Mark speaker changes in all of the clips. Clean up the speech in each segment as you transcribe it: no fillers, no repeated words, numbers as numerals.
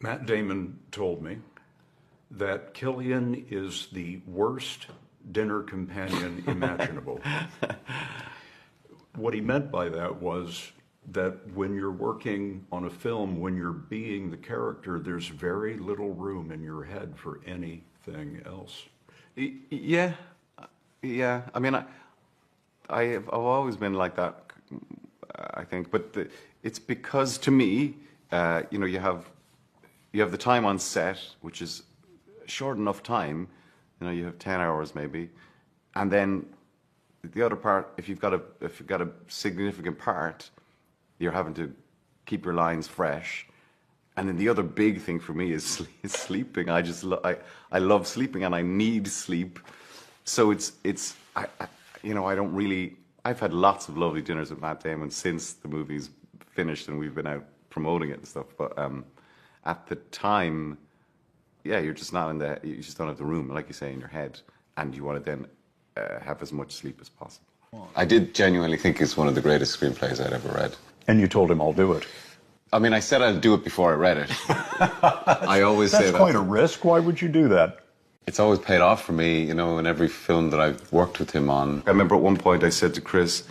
Speaker 1: Matt Damon told me that Killian is the worst dinner companion imaginable. What he meant by that was that when you're working on a film, when you're being the character, there's very little room in your head for anything else.
Speaker 2: Yeah, yeah. I mean, I've always been like that, I think. But it's because, to me, you know, you have the time on set, which is short enough time. You know, you have 10 hours maybe, and then the other part, if you've got a significant part, you're having to keep your lines fresh. And then the other big thing for me is sleeping. I love sleeping, and I need sleep. So you know, I don't really. I've had lots of lovely dinners with Matt Damon since the movie's finished and we've been out promoting it and stuff. But at the time, yeah, you're just not you just don't have the room, like you say, in your head, and you want to then have as much sleep as possible. I did genuinely think it's one of the greatest screenplays I'd ever read.
Speaker 1: And you told him, I'll do it.
Speaker 2: I mean, I said I'd do it before I read it. I always say that.
Speaker 1: That's quite a risk. Why would you do that?
Speaker 2: It's always paid off for me, you know, in every film that I've worked with him on. I remember at one point I said to Chris,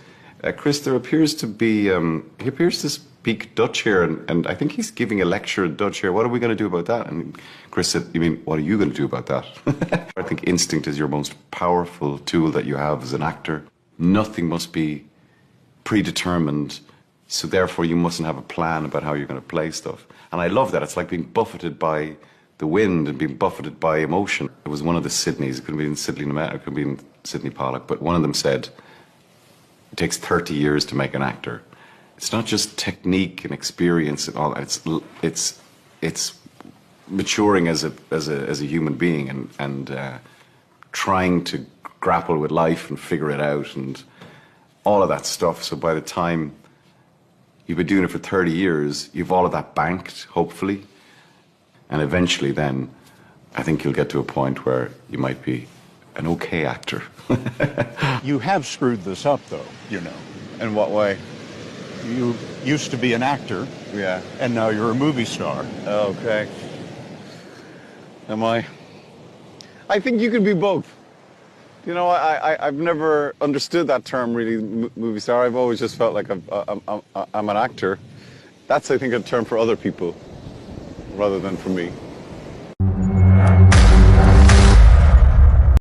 Speaker 2: Chris, there appears to be, he appears to speak Dutch here, and I think he's giving a lecture in Dutch here. What are we going to do about that? And Chris said, you mean, what are you going to do about that? I think instinct is your most powerful tool that you have as an actor. Nothing must be predetermined, so therefore you mustn't have a plan about how you're going to play stuff. And I love that. It's like being buffeted by the wind and being buffeted by emotion. It was one of the Sydneys, it could be in Sidney Lumet, it could be in Sidney Pollack, but one of them said, it takes 30 years to make an actor. It's not just technique and experience and all that, it's maturing as a human being and trying to grapple with life and figure it out and all of that stuff. So by the time you've been doing it for 30 years, you've all of that banked, hopefully. And eventually then, I think you'll get to a point where you might be an okay actor.
Speaker 1: You have screwed this up, though, you know.
Speaker 2: In what way?
Speaker 1: You used to be an actor.
Speaker 2: Yeah.
Speaker 1: And now you're a movie star.
Speaker 2: Okay. Am I? I think you could be both. You know, I've never understood that term, really, movie star. I've always just felt like I'm an actor. That's, I think, a term for other people rather than for me.